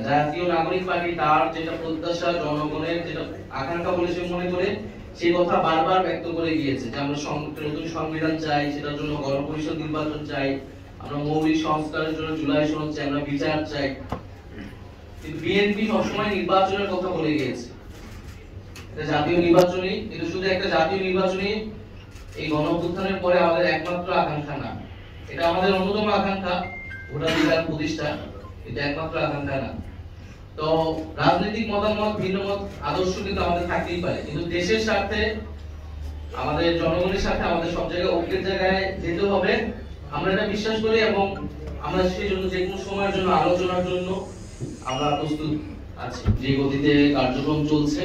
জাতীয় নাগরিক পার্টি তার যেটা প্রত্যাশা, জনগণের যেটা আকাঙ্ক্ষা বলে সে মনে করে, সেই কথা বারবার ব্যক্ত করে গিয়েছে যে আমরা নতুন সংবিধান চাই, সেটার জন্য গণপরিষদ নির্বাচন চাই, আমরা মৌলিক সংস্কারের জন্য জুলাই সনদ চাই, আমরা বিচার চাই। কিন্তু বিএনপি সবসময় নির্বাচনের কথা বলে গিয়েছে। এটা জাতীয় নির্বাচনই, কিন্তু শুধু একটা জাতীয় নির্বাচনই এই গণ অভ্যুত্থানের পরে আমাদের একমাত্র আকাঙ্ক্ষা না। এটা আমাদের অন্যতম আকাঙ্ক্ষা, ভোটাধিকার প্রতিষ্ঠা, এটা একমাত্র আকাঙ্ক্ষা না। তো রাজনৈতিক মতামত, ভিন্ন মত, আদর্শ কিন্তু আমাদের থাকতেই পারে, কিন্তু দেশের স্বার্থে, আমাদের জনগণের সাথে আমাদের সব জায়গায় ঐক্যের জায়গায় যেতে হবে। আমরা এটা বিশ্বাস করি এবং আমরা সেই জন্য যে কোনো সময়ের জন্য আলোচনার জন্য আমরা প্রস্তুত আছি। যে গতিতে কার্যক্রম চলছে,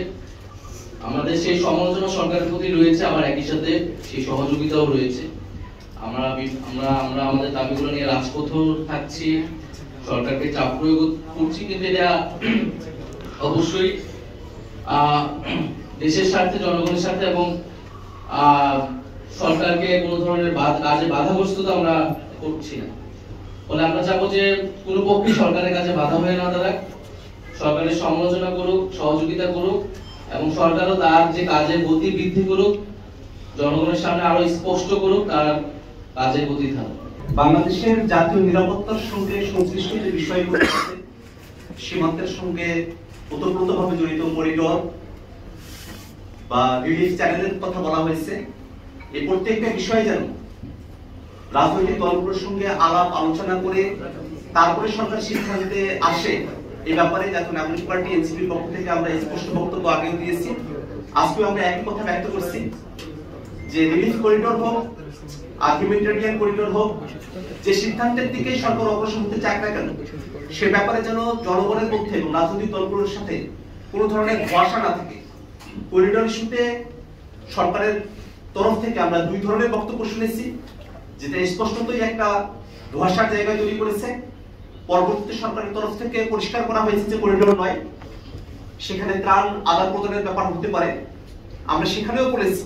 আমাদের সেই সমালোচনা সরকারের প্রতি রয়েছে, আবার একই সাথে সেই সহযোগিতাও রয়েছে। আমরা আমাদের দাবিগুলো নিয়ে রাজপথেও থাকছি, সরকারকে চাপ প্রয়োগ করছি, কিন্তু এটা অবশ্যই দেশের স্বার্থে, জনগণের স্বার্থে এবং সরকারকে কোনো ধরনের কাজে বাধাগ্রস্ততা আমরা করছি না। ফলে আমরা চাবো যে কোনো পক্ষে সরকারের কাছে বাধা হয়ে না দাঁড়াক, সরকারের সমালোচনা করুক, সহযোগিতা করুক এবং সরকারও তার যে কাজের গতি বৃদ্ধি করুক, জনগণের সামনে আরো স্পষ্ট করুক তার কাজের গতি থাকুক। বাংলাদেশের জাতীয় নিরাপত্তার সঙ্গে সংশ্লিষ্ট যে বিষয়গুলো আছে, সীমান্তের সঙ্গে ওতপ্রোতভাবে জড়িত করিডোর বা রিলিফ চ্যানেলের কথা বলা হয়েছে, এই প্রত্যেকটা বিষয় যেন রাজনৈতিক দলগুলোর সঙ্গে আলাপ আলোচনা করে তারপরে সরকার সিদ্ধান্তে আসে, এই ব্যাপারে জাতীয় নাগরিক পার্টি এনসিপির পক্ষ থেকে আমরা স্পষ্ট বক্তব্য আগেও দিয়েছি, আজকেও আমরা একই কথা ব্যক্ত করছি যে রিলিফ করিডোর হোক আর হিউম্যানিটেরিয়ান করিডোর হোক, যে সিদ্ধান্তের দিকে সরকার অগ্রসর হতে চায় না কেন, সে ব্যাপারে যেন জনগণের মধ্যে এবং রাজনৈতিক দলগুলোর সাথে কোনো ধরনের ধোঁয়াশা না থাকে। করিডোর ইস্যুতে সরকারের তরফ থেকে আমরা দুই ধরনের বক্তব্য শুনেছি, যেটা স্পষ্টতই একটা ধোঁয়াশার জায়গায় তৈরি করেছে। পরবর্তীতে সরকারের তরফ থেকে পরিষ্কার করা হয়েছে যে করিডোর নয়, সেখানে ত্রাণ আদান প্রদানের ব্যাপার হতে পারে। আমরা সেখানেও বলেছি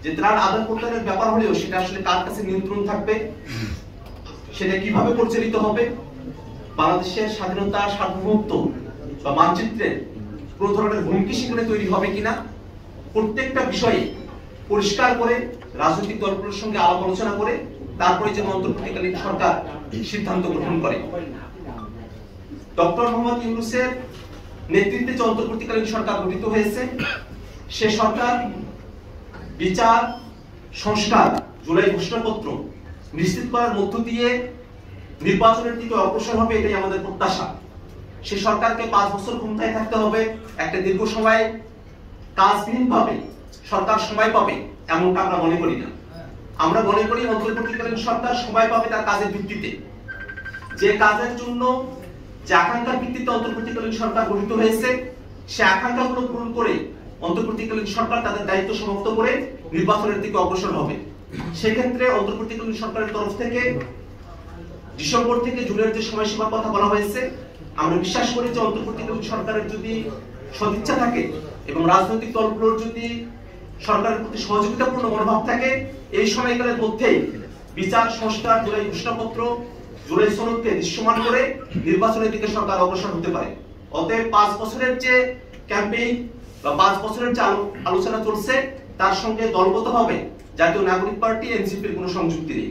যে ত্রাণ আদান প্রদানের ব্যাপার হলেও সেটা আসলে কার কাছে নিয়ন্ত্রণ থাকবে, সেটা কিভাবে পরিচালিত হবে, বাংলাদেশের স্বাধীনতা, সার্বভৌমত্ব বা মানচিত্রের কোন ধরনের হুমকি সেখানে তৈরি হবে কিনা, প্রত্যেকটা বিষয়ে পরিষ্কার করে রাজনৈতিক দলগুলোর সঙ্গে আলাপ আলোচনা করে তারপরে যেন অন্তর্বর্তীকালীন সরকার সিদ্ধান্ত গ্রহণ করে। ডক্টর মোহাম্মদ ইউনূসের নেতৃত্বে যে অন্তর্বর্তীকালীন সরকার গঠিত হয়েছে, সে সরকার বিচার, সংস্কার, জুলাই ঘোষণাপত্র নিশ্চিত করার মধ্য দিয়ে নির্বাচনের দিকে অগ্রসর হবে, এটাই আমাদের প্রত্যাশা। সে সরকারকে 5 বছর ক্ষমতায় থাকতে হবে, একটা দীর্ঘ সময় কাজবিহীন ভাবে সরকার সময় পাবে এমনটা আমরা মনে করি না। আমরা মনে করি অন্তর্বর্তীকালীন সরকার সময় পাবে তার কাজের ভিত্তিতে, যে কাজের জন্য যে আকাঙ্ক্ষার ভিত্তিতে অন্তর্বর্তীকালীন সরকার গঠিত হয়েছে, সে আকাঙ্ক্ষাগুলো পূরণ করে অন্তর্বর্তীকালীন সরকার তাদের দায়িত্ব সমাপ্ত করে নির্বাচনের দিকে অগ্রসর হবে। সেক্ষেত্রে অন্তর্বর্তীকালীন সরকারের তরফ থেকে ডিসেম্বর থেকে জুনের যে সময়সীমার কথা বলা হয়েছে, আমরা বিশ্বাস করি যে অন্তর্বর্তীকালীন সরকারের যদি সদিচ্ছা থাকে এবং রাজনৈতিক দলগুলোর যদি সরকারের প্রতি সহযোগিতাপূর্ণ মনোভাব থাকে, এই সময়কালের মধ্যেই বিচার, সংস্কার, জুলাই ঘোষণাপত্র, জুলাই সনদকে দৃশ্যমান করে নির্বাচনের দিকে সরকার অগ্রসর হতে পারে। অতএব 5 বছরের যে ক্যাম্পেইন বা 5 বছরের যে আলোচনা চলছে, তার সঙ্গে দলগতভাবে জাতীয় নাগরিক পার্টি এনসিপির কোনো সংযুক্তি নেই।